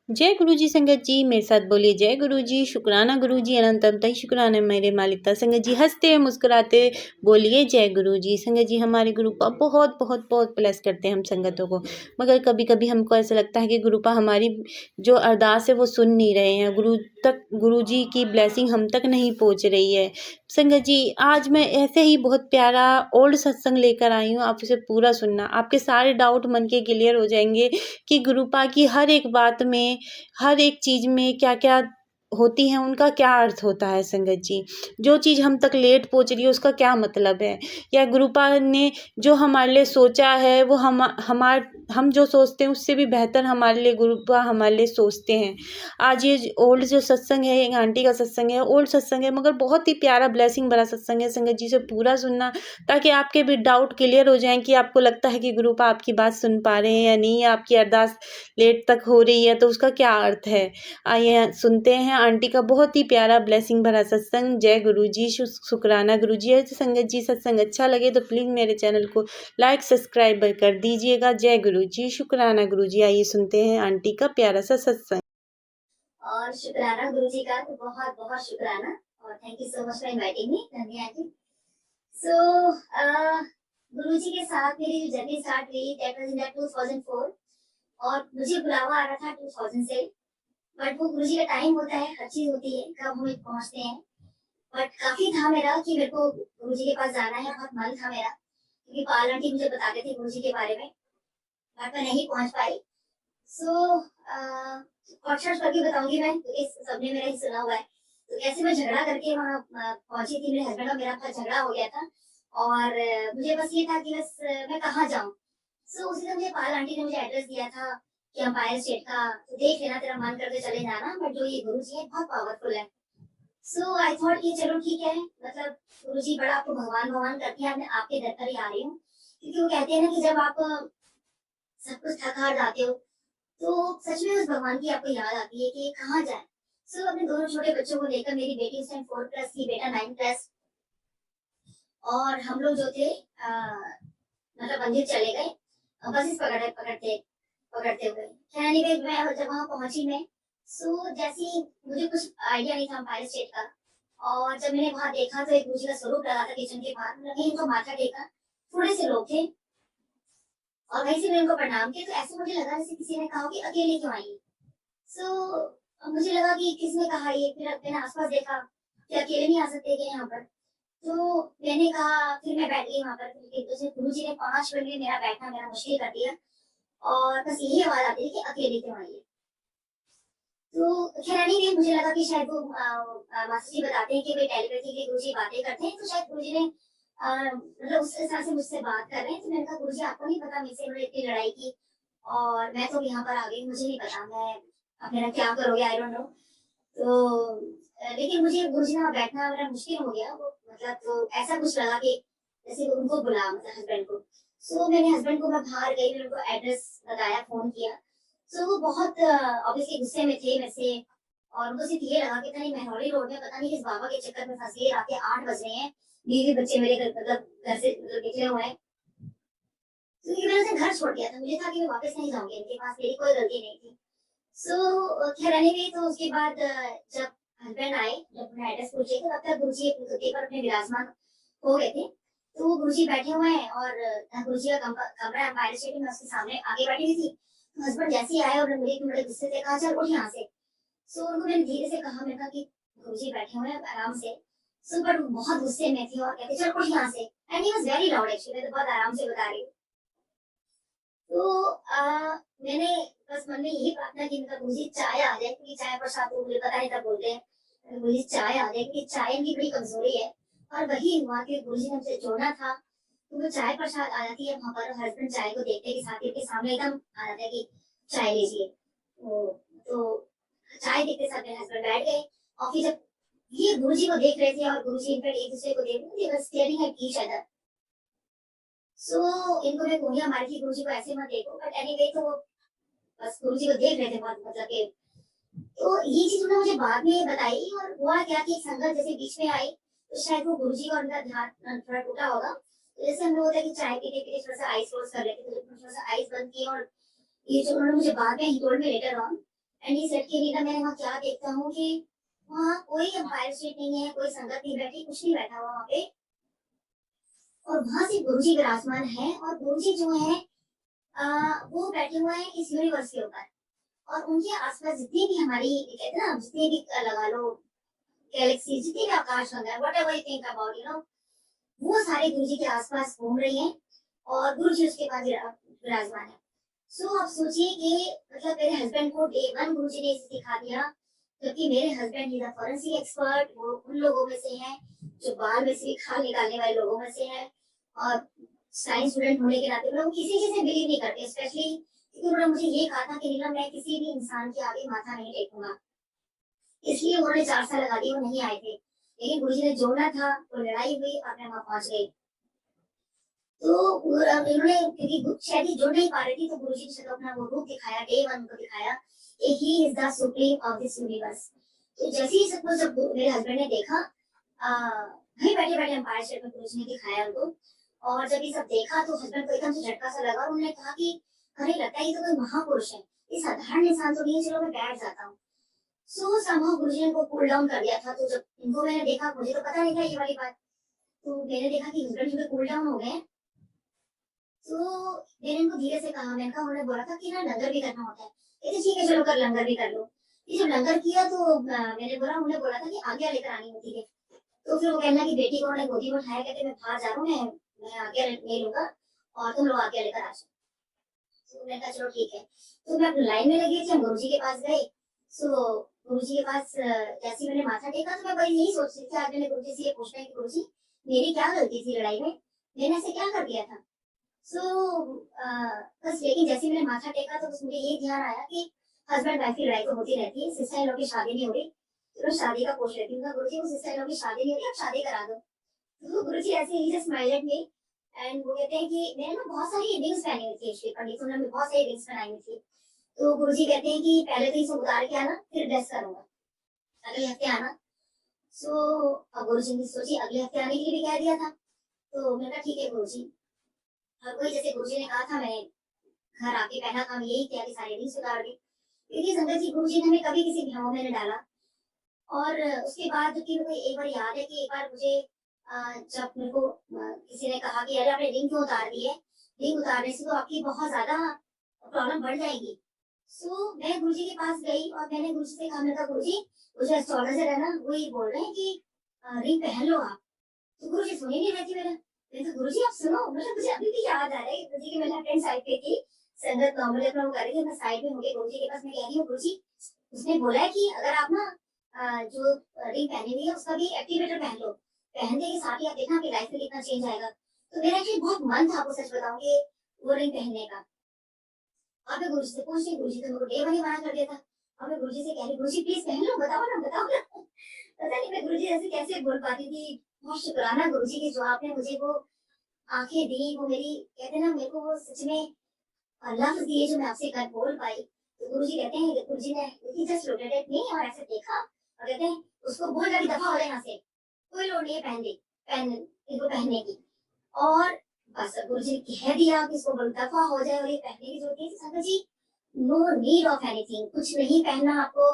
जय गुरु जी संगत जी, मेरे साथ बोलिए जय गुरु जी, शुक्राना गुरु जी, अनंतम तही शुक्राना मेरे मालिक। संगत जी हंसते मुस्कुराते बोलिए जय गुरु जी। संगत जी हमारे गुरुपा बहुत बहुत बहुत ब्लेस करते हैं हम संगतों को, मगर कभी कभी हमको ऐसा लगता है कि गुरुपा हमारी जो अरदास है वो सुन नहीं रहे हैं, गुरु जी की ब्लेसिंग हम तक नहीं पहुँच रही है। संगत जी आज मैं ऐसे ही बहुत प्यारा ओल्ड सत्संग लेकर आई हूँ, आप उसे पूरा सुनना, आपके सारे डाउट मन के क्लियर हो जाएंगे कि गुरुपा की हर एक बात में, हर एक चीज़ में क्या-क्या होती हैं, उनका क्या अर्थ होता है संगत जी। जो चीज़ हम तक लेट पहुँच रही है उसका क्या मतलब है, या गुरुपा ने जो हमारे लिए सोचा है वो हम जो सोचते हैं उससे भी बेहतर हमारे लिए गुरुपा हमारे लिए सोचते हैं। आज ये ओल्ड जो सत्संग है, एक आंटी का सत्संग है, ओल्ड सत्संग है मगर बहुत ही प्यारा ब्लेसिंग भरा सत्संग है। संगत जी से पूरा सुनना ताकि आपके भी डाउट क्लियर हो जाएँ कि आपको लगता है कि गुरुपा आपकी बात सुन पा रहे हैं या नहीं, या आपकी अरदास लेट तक हो रही है तो उसका क्या अर्थ है। आइए सुनते हैं आंटी का बहुत ही प्यारा ब्लेसिंग भरा सत्संग। जय गुरु जी, शुक्राना गुरु जी। ऐसे संगत जी सत्संग अच्छा लगे तो प्लीज़ मेरे चैनल को लाइक सब्सक्राइब कर दीजिएगा। जय गुरु जी, शुक्राना गुरु जी। आइए सुनते हैं आंटी का प्यारा सा सत्संग। और शुक्राना गुरु जी का, तो बहुत बहुत शुक्राना और thank you so much for inviting me धन्यवाद जी। सो गुरु जी के साथ मेरी जो जर्नी स्टार्ट हुई दैट वाज इन 2004 और मुझे बुलावा आ रहा था 2000 से, बट वो गुरु जी का टाइम होता है, हर चीज होती है कब हम पहुंचते हैं। बट काफी था मेरा कि मेरे को गुरु जी के पास जाना है, बहुत मन था मेरा क्योंकि पाल आंटी मुझे बताते थे गुरु जी के बारे में, बट मैं नहीं पहुंच पाई। सो शॉर्ट करके बताऊंगी मैं, तो इस सबने मेरा ही सुना हुआ है। तो कैसे मैं झगड़ा करके वहाँ पहुंची थी, मेरे हस्बैंड और मेरा बहुत झगड़ा हो गया था और मुझे बस ये था कि बस मैं कहाँ जाऊँ। सो उसी दिन मुझे पाल आंटी ने मुझे एड्रेस दिया था कि एम्पायर स्टेट का, तो देख लेना, तेरा मन करके चले जाना, बट जो ये गुरु जी है बहुत पावरफुल है। सो आई थॉट कि चलो ठीक है, मतलब गुरु जी बड़ा आपको भगवान भगवान करके मैं आपके दर पर ही आ रही हूँ, क्योंकि वो कहते हैं ना कि जब आप सब कुछ थक हार जाते हो तो सच में उस भगवान की आपको याद आती है कि कहाँ जाए। सो अपने दोनों छोटे बच्चों को लेकर, मेरी बेटी उस टाइम 4+ थी, बेटा 9+, और हम लोग जो थे मतलब मंदिर चले गए बसेस पकड़ते हुए। खैर एनीवे मैं जब वहाँ पहुंची मैं, सो जैसी मुझे कुछ आइडिया नहीं था एम्पायर स्टेट का, और जब मैंने वहाँ देखा तो एक गुरु जी का स्वरूप लगा था किचन के बाहर, मैंने इनको माथा टेका, थोड़े से लोग थे और वहीं से मैंने उनको प्रणाम किया। तो ऐसे मुझे लगा जैसे किसी ने कहा कि अकेले क्यों आई। सो मुझे लगा कि किसने कहा ये, फिर मैंने आसपास देखा कि अकेले नहीं आ सकते क्या यहाँ पर। तो मैंने कहा, फिर मैं बैठ गई वहां पर, क्योंकि गुरु जी ने 5 मिनट में मेरा बैठना मेरा मुश्किल कर दिया और बस यही आवाज आती थी कि अकेले क्यों आई है। तो खैर नहीं, मुझे लगा कि शायद वो मास्टर जी बताते हैं कि भाई टेलीपैथी के गुरु जी बातें करते हैं, तो शायद गुरु जी ने मतलब उस हिसाब से मुझसे बात कर रहे हैं। तो मैंने कहा गुरु जी आपको नहीं पता मुझसे उन्होंने इतनी लड़ाई की और मैं तो यहाँ पर आ गई, मुझे नहीं पता, मैं अब मेरा क्या करोगे, आई डोंट नो। तो लेकिन मुझे गुरु जी वहाँ बैठना मेरा मुश्किल हो गया, वो मतलब तो ऐसा कुछ लगा कि जैसे उनको बुला, मतलब हस्बैंड को। सो मैंने हस्बैंड को, मैं बाहर गई, मैंने उनको एड्रेस बताया, फोन किया। सो वो बहुत ऑब्वियसली गुस्से में थे मेरे से, और उनको सिर्फ ये लगा कि नहीं महरौली रोड में पता नहीं किस बाबा के चक्कर में फंस गई, रात के 8 बज रहे हैं, बीवी बच्चे मेरे घर, मतलब घर से मतलब निकले हुए हैं। क्योंकि मैंने उसे घर छोड़ दिया था, मुझे था कि मैं वापस नहीं जाऊंगी इनके पास, मेरी कोई गलती नहीं थी। सो खैर एनीवे, तो उसके बाद जब हस्बैंड आए, जब मैं एड्रेस पूछे, तो तब तक गुरुजी अपनी गद्दी पर अपने विराजमान हो गए थे। तो वो गुरुजी बैठे हुए हैं और गुरुजी का कमरा एम्पायर स्टेट में, उसके सामने आगे बैठी हुई थी। तो हस्बैंड जैसे ही आए और मुझे बड़े गुस्से से कहा चल उठ यहाँ से। सो उनको मैंने धीरे से कहा, मैंने कहा कि गुरुजी बैठे हुए हैं आराम से। सो बट बहुत गुस्से में थी और कहते चल उठ यहाँ से, and he was very loud actually, मैं तो बहुत आराम से बता रही हूँ। तो मैंने बस मन में यही प्रार्थना की, मतलब मुझे चाय आ जाए, क्योंकि चाय प्रसाद तो मुझे पता नहीं था बोलते हैं, मुझे चाय आ जाए क्योंकि चाय की बड़ी कमजोरी है। और वही हुआ कि गुरु जी ने हमसे जोड़ना था, तो वो चाय प्रसाद आ जाती है वहां पर, हस्बैंड चाय को देखते के साथ के सामने एकदम आ जाता है कि चाय लीजिए। तो चाय देखते साथ मेरे हस्बैंड बैठ गए, और फिर जब ये गुरु जी को देख रहे थे और गुरु जी इनफैक्ट एक दूसरे को देख रहे थे, स्टेयरिंग एट ईच अदर। सो इनको मैं गोलियां मारी थी, गुरु जी को ऐसे मत देखो, बट एनीवे तो बस गुरु जी को देख रहे थे बहुत, मतलब कि तो ये चीज उन्होंने मुझे बाद में बताई। और हुआ क्या कि संगत जैसे बीच में आई, तो शायद वो गुरु जी का उनका ध्यान थोड़ा टूटा होगा। तो जैसे हम लोग होता है कि चाय पीते पीते थोड़ा सा आइस क्लोज कर लेते, तो थोड़ा सा आइस बंद किए, और ये जो उन्होंने मुझे बाद में he told me later on, and he said कि रीना, मैं वहाँ क्या देखता हूँ कि वहाँ कोई एम्पायर स्टेट नहीं है, कोई संगत नहीं बैठी, कुछ नहीं बैठा हुआ वहाँ पे, और वहाँ से गुरुजी विराजमान है, और गुरुजी जो है वो बैठे हुए हैं इस यूनिवर्स के ऊपर, और उनके आसपास जितनी भी हमारी कहते हैं ना, जितनी भी लगा लो गैलेक्सी, जितनी भी आकाश गंगा, व्हाटएवर यू थिंक अबाउट, वो सारे गुरुजी के आसपास घूम रही हैं, और गुरुजी उसके पास विराजमान है। सो आप सोचिए कि मतलब मेरे हस्बैंड को डे वन गुरुजी ने इसे सिखा दिया, जबकि मेरे husband is a forensic expert, वो उन लोगों में से हैं जो बाल में से खाल निकालने वाले लोगों में से हैं, और साइंस स्टूडेंट होने के नाते वो किसी चीज में बिलीव नहीं करते, स्पेशली क्योंकि उन्होंने मुझे ये कहा था कि नीलम, मैं किसी भी इंसान के आगे माथा नहीं टेकूंगा, इसलिए उन्होंने 4 साल लगा दिए, वो नहीं आए थे, लेकिन गुरुजी ने जोड़ना था, वो लड़ाई हुई और मैं वहां पहुंच गई। तो उन्होंने क्योंकि शायद ही जुड़ नहीं पा रही थी, तो गुरुजी ने चलो अपना वो रूप दिखाया, डे वन को दिखाया कि he is the supreme of this universe. तो जैसे ही सबको जब मेरे हस्बैंड ने देखा, वहीं बैठे बैठे एम्पायर स्टेट में गुरुजी ने दिखाया उनको, और जब ये सब देखा तो हस्बैंड को एकदम से झटका सा लगा, उन्होंने कहा कि अरे लगता है ये तो कोई महापुरुष है, ये साधारण इंसान तो नहीं है, चलो मैं बैठ जाता हूँ। सो समहाउ गुरुजी ने को कूल डाउन कर दिया था। तो जब इनको मैंने देखा, मुझे तो पता नहीं था ये वाली बात, तो मैंने देखा कि हस्बैंड जो कूल डाउन हो गए, तो मैंने इनको धीरे से कहा, मैंने कहा, उन्होंने बोला था कि ना लंगर भी करना होता है, कहते ठीक है चलो कर लंगर भी कर लो। ये जब लंगर किया तो मैंने बोला, उन्होंने बोला था कि आज्ञा लेकर आनी होती है, तो फिर वो कहना कि बेटी को उन्होंने गोदी में उठाया, कहते मैं बाहर जा रहा हूँ, मैं आज्ञा ले लूंगा और तुम लोग आज्ञा लेकर आ जाओ। तो मैंने कहा चलो ठीक है। तो मैं अपनी लाइन में लगी थी, हम गुरुजी के पास गए। सो गुरुजी के पास जैसे ही मैंने माथा टेका, तो मैं बस यही सोच रही थी, आज मैंने गुरुजी से ये पूछना है कि गुरुजी मेरी क्या गलती थी लड़ाई में, मैंने ऐसे क्या कर दिया था। सो बस, लेकिन जैसे मैंने माथा टेका तो बस मुझे ये ध्यान आया कि हस्बैंड वाइफ की लड़ाई तो होती रहती है, सिस्टर इन लॉ की शादी नहीं हो रही, तो शादी का पूछ लेती हूँ, गुरुजी वो सिस्टर इन लॉ की शादी नहीं हो रही, आप शादी करा दो। तो गुरुजी ऐसे ही just smile at me, and वो कहते हैं कि मैंने ना बहुत सारी रिंग्स पहनी हुई थी, श्री पंडित ने बहुत सारी रिंग्स पहनाई हुई थी, तो गुरुजी कहते हैं कि पहले तो इसे उतार के आना, फिर ड्रेस करूंगा, अगले हफ्ते आना। सो अब गुरुजी ने सोची अगले हफ्ते आने के लिए भी कह दिया था, तो मैंने कहा ठीक है गुरुजी। और वही जैसे गुरुजी ने कहा था, मैंने घर आके पहला काम यही किया कि सारी रिंग्स उतार दी, क्योंकि संगत जी गुरुजी ने हमें कभी किसी भ्रम में नहीं डाला। और उसके बाद कि मुझे एक बार याद है कि एक बार मुझे जब मेरे को किसी ने कहा कि अरे आपने रिंग क्यों उतार दी है, रिंग उतारने से तो आपकी बहुत ज्यादा प्रॉब्लम बढ़ जाएगी। सो मैं गुरुजी के पास गई और मैंने गुरुजी से कहा, मैंने कहा गुरुजी वो जो एस्ट्रोलॉजर है ना, वो ये बोल रहे हैं कि रिंग पहन लो आप। तो गुरुजी सुन ही नहीं रहे थे मेरा। मैं तो गुरुजी आप सुनो, मतलब मुझे अभी भी याद आ रहा है गुरुजी की, मैं लेफ्ट हैंड साइड पे थी, संगत नॉर्मली अपना वो कर रही थी, मैं साइड में होके गुरुजी के पास मैं कह रही हूँ गुरुजी उसने बोला है कि अगर आप ना जो रिंग पहनी हुई है उसका भी एक्टिवेटर पहन लो, पहनने के साथ ही आप देखना आपकी लाइफ में कितना चेंज आएगा। तो मेरा एक्चुअली बहुत मन था, आपको सच बताऊं, कि वो रिंग पहनने का। और मैं गुरुजी से पूछ रही, गुरुजी तो मेरे को डे वन ही मना कर दिया था। और मैं गुरुजी से कह रही, गुरुजी प्लीज पहन लो, बताओ ना बताओ ना। पता नहीं मैं गुरुजी ऐसे कैसे बोल पाती थी। बहुत शुक्राना गुरुजी की जो आपने मुझे वो आंखें दी, वो मेरी कहते ना मेरे को वो सच में लफ्ज दिए जो मैं आपसे कर बोल पाई। तो गुरुजी कहते हैं, गुरुजी ने जस्ट लुक्ड एट मी और ऐसे देखा और कहते हैं उसको बोल जा कि दफा हो जाए यहाँ से, कोई लोड नहीं है पहन इनको पहनने की। और बस गुरुजी ने कह दिया कि इसको दफा हो जाए और ये पहनने की जरूरत है। संगत जी नो नीड ऑफ एनीथिंग, कुछ नहीं पहनना आपको,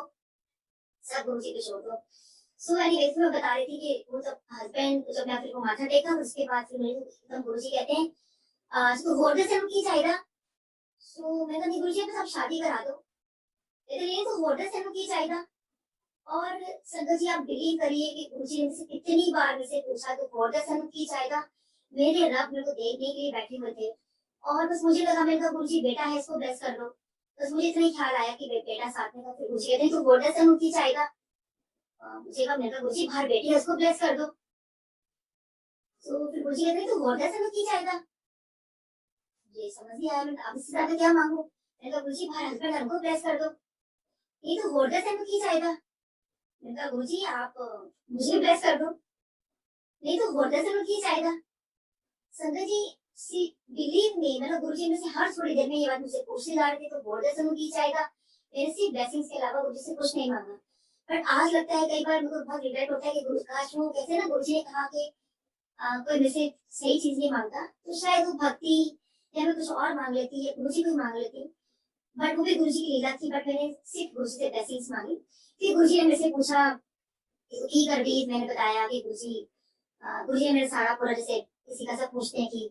सब गुरुजी पे छोड़ दो। सो एनीवेज मैं बता रही थी कि वो जब हस्बैंड, जब मैं फिर को माथा टेका, उसके बाद फिर मेरे एकदम गुरुजी कहते हैं इसको होल्डर से की चाहिए। सो मैं कहा गुरुजी बस आप शादी करा दो, ये तो होल्डर से की चाहिए। और संगत जी आप बिलीव करिए कि गुरुजी ने मुझसे कितनी बार मुझसे पूछा तो होल्डर से की चाहिए। मेरे रब मेरे को देखने के लिए बैठे हुए थे, और बस मुझे लगा, मैंने कहा गुरुजी बेटा है इसको ब्लेस कर दो। बस मुझे इतना ही ख्याल आया कि बेटा साथ में था। फिर गुरुजी कहते हैं तो होल्डर से की चाहिए। मुझे कहा, मैंने कहा गुरुजी बाहर बेटी है उसको ब्लेस कर दो। तो फिर गुरुजी कहते हैं तो होल्डर से की चाहिए। ये समझ नहीं आया, मैं अब इससे ज्यादा क्या मांगू। मैंने कहा गुरुजी बाहर हस्बैंड हमको ब्लेस कर दो, ये तो होल्डर से की चाहिए। मैंने कहा गुरुजी आप मुझे ब्लेस कर दो, नहीं तो होल्डर से की चाहिए। संगत जी सी बिलीव मी, मतलब गुरुजी में से हर थोड़ी देर में ये बात मुझसे पूछने जा रहे थे तो होल्डर से की चाहिए। मैंने सिर्फ ब्लेसिंग्स के अलावा गुरुजी से कुछ नहीं मांगा। बट आज लगता है कई बार मुझे बहुत रिग्रेट होता है कि गुरु काश वो कैसे ना गुरुजी ने कहा कि कोई मुझसे सही चीज नहीं मांगता, तो शायद वो भक्ति या मैं कुछ और मांग लेती या गुरुजी को मांग लेती। बट वो भी गुरुजी की लीला थी, बट मैंने सिर्फ गुरुजी से ब्लेसिंग्स मांगी। फिर गुरुजी ने मेरे से पूछा की कर दी, मैंने बताया कि गुरुजी ने मेरा सारा पूरा, जैसे किसी का सब पूछते हैं कि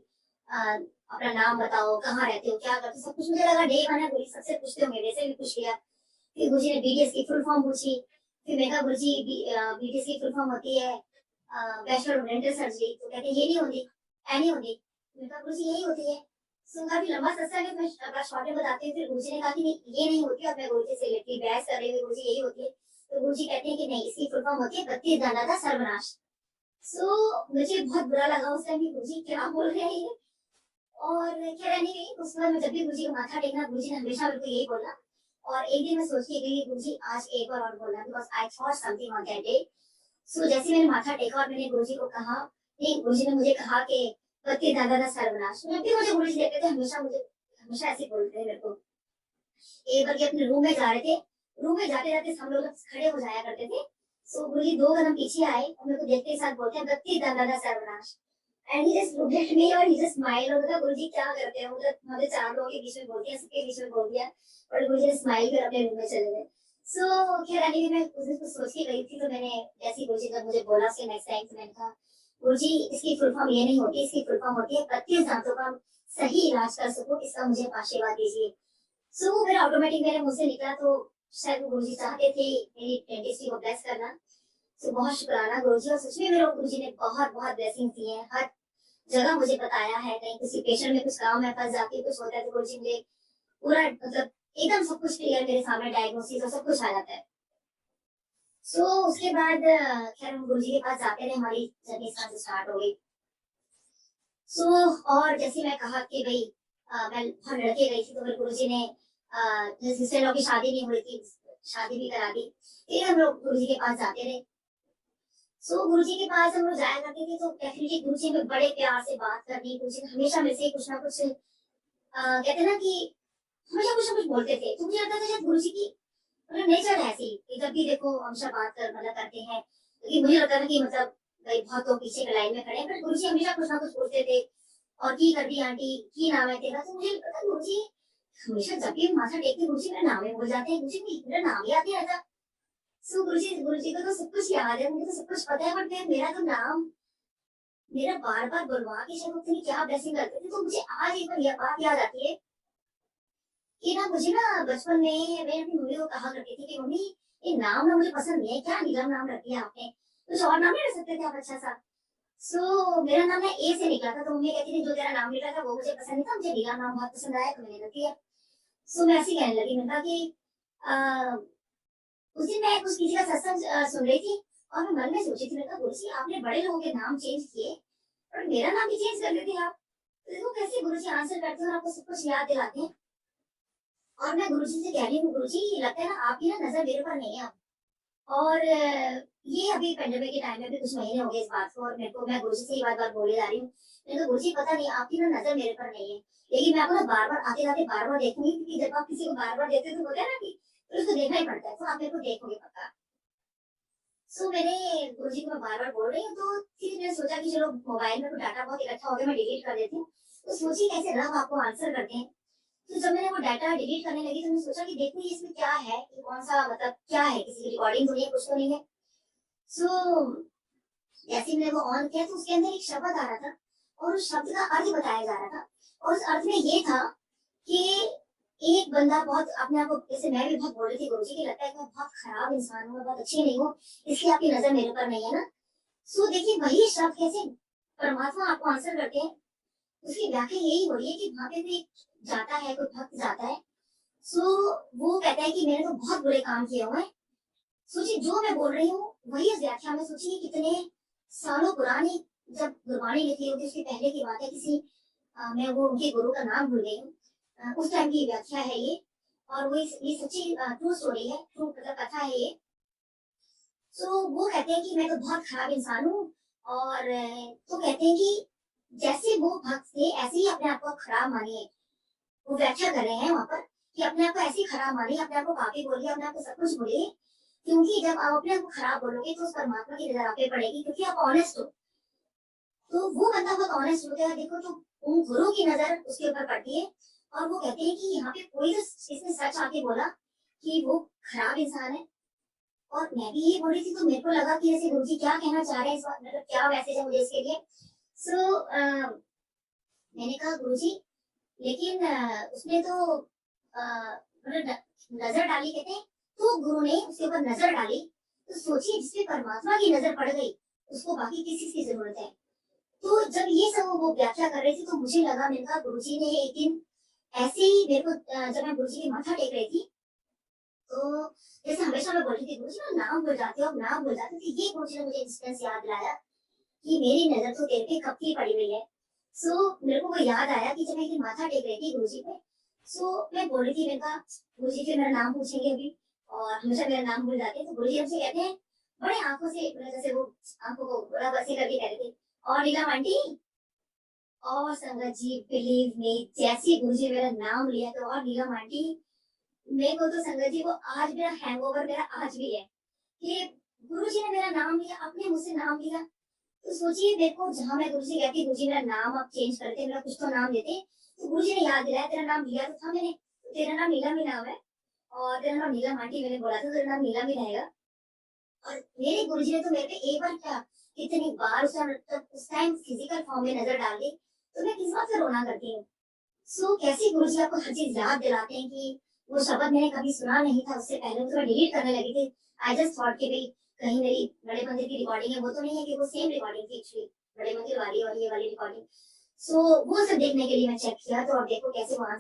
अपना नाम बताओ, कहाँ रहते हो, क्या करते हो, सब कुछ मुझे लगा डे वन है, गुरुजी सबसे पूछते होंगे, वैसे भी पूछ लिया। फिर गुरुजी ने बीटीएस की फुल फॉर्म पूछी। फिर मैं कहा गुरुजी बीटीएस की फुल फॉर्म होती है बैचलर ऑफ डेंटल सर्जरी। तो कहते ये नहीं होती, ऐ नहीं होती। मैं कहा गुरुजी यही होती है। सो काफी लंबा सत्संग है, मैं शॉर्ट में बताती हूँ। फिर गुरुजी ने कहा कि नहीं ये नहीं होती, और मैं गुरुजी से लिटरली बहस कर रही हूँ, गुरुजी यही होती है। तो गुरुजी कहते हैं कि नहीं, इसकी फुल फॉर्म होती है 32 दाना का सर्वनाश। मुझे बहुत बुरा लगा उस टाइम कि गुरुजी क्या बोल रहे हैं ये। और खैर नहीं, उसके बाद मैं जब भी गुरुजी को माथा टेकना, गुरुजी ने हमेशा मेरे को यही बोला। और एक दिन मैं सोच के गई गुरुजी आज एक बार और बोलना, because I thought something on that day. जैसे मैंने माथा टेका और मैंने गुरुजी को कहा, नहीं, गुरुजी ने मुझे कहा कि पति दादा का सर्वनाश। जब भी मुझे गुरुजी देखते थे हमेशा ऐसे बोलते थे मेरे को। एक बार के अपने रूम में जा रहे थे, रूम में जाते जाते हम लोग खड़े हो जाया करते थे। गुरुजी 2 कदम पीछे आए और मेरे को देखते ही साथ बोलते हैं पति दादा का सर्वनाश। And he just looked at me और ही जस्ट स्माइल। और मतलब गुरुजी क्या करते हैं, मतलब हमारे 4 लोगों के बीच में बोलते हैं, सबके बीच में बोल दिया। और गुरुजी ने स्माइल कर अपने रूम में चले गए। खैर अभी मैं उस दिन कुछ सोच के गई थी, तो मैंने जैसे गुरुजी ने मुझे बोला उसके नेक्स्ट टाइम से मैंने कहा गुरुजी इसकी फुल फॉर्म ये नहीं होती, इसकी फुल फॉर्म होती है 32 दांतों का सही इलाज कर सको, इसका मुझे आशीर्वाद दीजिए। वो मेरा ऑटोमेटिक मेरे मुंह से निकला। तो शायद वो गुरुजी चाहते थे मेरी डेंटिस्ट्री को ब्लेस करना। बहुत शुक्राना गुरुजी, और सच में मेरे गुरुजी ने बहुत बहुत ब्लेसिंग दी है। हर जगह मुझे बताया है, कहीं किसी पेशेंट में कुछ काम है, फंस जाती है, कुछ होता है, तो गुरुजी मुझे पूरा मतलब एकदम सब कुछ क्लियर मेरे सामने डायग्नोसिस और सब कुछ आ जाता है। उसके बाद खैर हम गुरुजी के पास जाते रहे, हमारी जर्नी से स्टार्ट हो गई। और जैसे मैं कहा कि भाई मैं बहुत लड़के गई थी, तो मेरे गुरुजी ने सिस्टर लोग की शादी नहीं हुई थी, शादी भी करा दी। फिर हम लोग गुरुजी के पास जाते रहे। गुरुजी के पास हम लोग जाया करते थे, तो डेफिनेटली गुरुजी में बड़े प्यार से बात करनी। गुरुजी ने हमेशा मेरे से कुछ ना कुछ कहते ना कि हमेशा कुछ ना कुछ बोलते थे। तो मुझे लगता था शायद गुरुजी की मतलब नेचर है ऐसी कि जब भी देखो हमेशा बात कर मतलब करते हैं। लेकिन मुझे लगता था कि मतलब भाई बहुत तो पीछे के लाइन में खड़े हैं, पर गुरुजी हमेशा कुछ ना कुछ बोलते थे। और की कर दी आंटी, की नाम है तेरा। तो मुझे पता गुरुजी हमेशा जब भी माथा टेकते गुरुजी मेरा नाम ही भूल जाते हैं। गुरुजी मेरा नाम याद नहीं रहता। गुरुजी को तो सब कुछ याद है, मुझे तो सब कुछ पता है, बट मेरा तो नाम मेरा बार बार बुलवा के शायद पता नहीं क्या ब्लेसिंग करते थे। तो मुझे आज एक बार यह बात याद आती है कि ना मुझे ना बचपन में मैं अपनी मम्मी को कहा करती थी कि मम्मी ये नाम ना मुझे पसंद नहीं है, क्या नीलम नाम रख दिया आपने, कुछ और नाम नहीं रख सकते थे आप अच्छा सा। मेरा नाम ना ए से निकला था, तो मम्मी कहती थी जो तेरा नाम निकला था वो मुझे पसंद नहीं था, मुझे नीलम नाम बहुत पसंद आया, तो मैंने रख दिया। मैं ऐसी कहने लगी, मैंने कहा कि उस दिन मैं कुछ किसी का सत्संग सुन रही थी और मैं मन में सोची थी, मैं कहा गुरुजी आपने बड़े लोगों के नाम चेंज किए और मेरा नाम भी चेंज कर देते आप, तो देखो कैसे गुरुजी आंसर करते हैं और आपको सब कुछ याद दिलाते हैं। और मैं गुरुजी से कह रही हूँ गुरुजी लगता है ना आपकी ना नजर मेरे पर नहीं है अब। और ये अभी पेंडेमिक के टाइम में भी कुछ महीने हो गए इस बात को, और मेरे को मैं गुरुजी से ये बात बोले जा रही हूँ। मैंने कहा गुरुजी पता नहीं आपकी ना नजर मेरे पर नहीं है, लेकिन मैं आपको ना बार बार आते जाते बार बार देखूंगी, क्योंकि जब आप किसी को बार बार देखते तो बोलते हैं ना कि तो उसको देखना ही पड़ता है, तो आप मेरे को देखोगे पक्का। मैंने गुरुजी को मैं बार बार बोल रही हूँ, तो फिर मैंने सोचा कि चलो मोबाइल में तो डाटा बहुत इकट्ठा हो गया, मैं डिलीट कर देती हूँ। तो सोची कैसे रब आपको आंसर करते हैं। तो जब मैंने वो डाटा डिलीट करने लगी, तो मैंने सोचा कि देखो ये इसमें क्या है, कि कौन सा मतलब क्या है, किसी की रिकॉर्डिंग तो नहीं है, कुछ तो नहीं है। जैसे मैंने वो ऑन किया, तो उसके अंदर एक शब्द आ रहा था और उस शब्द का अर्थ बताया जा रहा था। और उस अर्थ में ये था कि एक बंदा बहुत अपने आप को, जैसे मैं भी बहुत बोल रही थी गुरुजी की लगता है कि मैं बहुत खराब इंसान हूँ, मैं बहुत अच्छी नहीं हूँ, इसलिए आपकी नजर मेरे पर नहीं है ना। देखिए वही शब्द कैसे परमात्मा आपको आंसर करते हैं। उसकी व्याख्या यही हो रही है कि वहां पे कोई जाता है, कोई भक्त जाता है, वो कहता है कि मैंने तो बहुत बुरे काम किए हुए हैं। सोचिए जो मैं बोल रही हूँ वही इस व्याख्या में, सोचिए कितने सालों पुरानी जब गुरबाणी लिखी होगी उसके पहले की बात है। मैं वो उनके गुरु का नाम भूल गई हूँ, उस टाइम की व्याख्या है ये। और वो ये सच्ची ट्रू स्टोरी है, ट्रू मतलब कथा है ये। वो कहते हैं कि मैं तो बहुत खराब इंसान हूँ। और तो कहते हैं कि जैसे वो भक्त थे ऐसे ही अपने आप को खराब मानिए। वो व्याख्या कर रहे हैं वहां पर कि अपने आप को ऐसे ही खराब मानिए, अपने आप को पापी बोलिए, अपने आप को सब कुछ बोलिए, क्योंकि जब आप अपने आप को खराब बोलोगे तो उस परमात्मा की नजर आप पे पड़ेगी, क्योंकि आप ऑनेस्ट हो। तो वो बंदा बहुत ऑनेस्ट होता है, देखो तो उन गुरु की नजर उसके ऊपर पड़ती है। और वो कहते हैं कि यहाँ पे कोई तो इसने सच आके बोला कि वो खराब इंसान है। और मैं भी ये बोल रही थी, तो मेरे को लगा कि ऐसे गुरुजी क्या कहना चाह रहे हैं इस बात, मतलब क्या मैसेज है मुझे इसके लिए। सो मैंने कहा गुरुजी, लेकिन उसने तो मतलब नजर डाली, कहते हैं तो गुरु ने उसके ऊपर नजर डाली, तो सोचिए जिसपे परमात्मा की नजर पड़ गई उसको बाकी किस चीज की जरूरत है। तो जब ये सब वो व्याख्या कर रहे थे तो मुझे लगा, मैंने कहा गुरुजी ने एक दिन ऐसे ही मेरे को जब मैं गुरुजी के माथा टेक रही थी, तो जैसे हमेशा मैं बोल रही थी गुरुजी मैं नाम भूल जाती हूँ, अब नाम भूल जाती थी, ये गुरुजी ने मुझे इंस्टेंस याद दिलाया कि मेरी नजर तो तेरे पे कब की पड़ी हुई है। सो मेरे को वो याद आया कि जब मैं एक दिन माथा टेक रही थी गुरुजी पे, सो मैं बोल रही थी, मैंने कहा गुरुजी फिर मेरा नाम पूछेंगे अभी, और हमेशा मेरा नाम भूल जाते हैं, तो गुरुजी हमसे कहते हैं बड़े आंखों से, मतलब जैसे वो आंखों को बड़ा बसे करके कह रहे थे, और नीलम आंटी। और संगत जी बिलीव मी, जैसे गुरुजी मेरा नाम लिया तो और नीलम आंटी, मेरे को तो संगत जी वो आज मेरा हैंगओवर मेरा आज भी है कि गुरुजी ने मेरा नाम लिया, अपने मुंह से नाम लिया। तो सोचिए मेरे को, जहां मैं गुरुजी कहती गुरुजी मेरा नाम आप चेंज करते, मेरा कुछ तो नाम देते, तो गुरुजी ने याद दिलाया तेरा नाम लिया तो था मैंने, तो तेरा नाम नीलम ही नाम है, और तेरा नाम नीलम आंटी मैंने बोला था, तो तेरा नाम नीलम ही रहेगा। और मेरे गुरुजी ने तो मेरे पे एक बार क्या, कितनी बार उस टाइम फिजिकल फॉर्म में नजर डाल दी, तो मैं किस बात से रोना करती हूँ। सो कैसे गुरुजी आपको हर चीज याद दिलाते हैं कि वो शब्द मैंने कभी सुना नहीं था उससे पहले, तो मैं डिलीट करने लगी थी। आई जस्ट थॉट कि भाई कहीं मेरी बड़े मंदिर की रिकॉर्डिंग है, वो तो नहीं है कि वो सेम रिकॉर्डिंग थी एक्चुअली, बड़े मंदिर वाली और ये वाली रिकॉर्डिंग। सो वो सब देखने के लिए मैं चेक किया, तो अब देखो कैसे वहां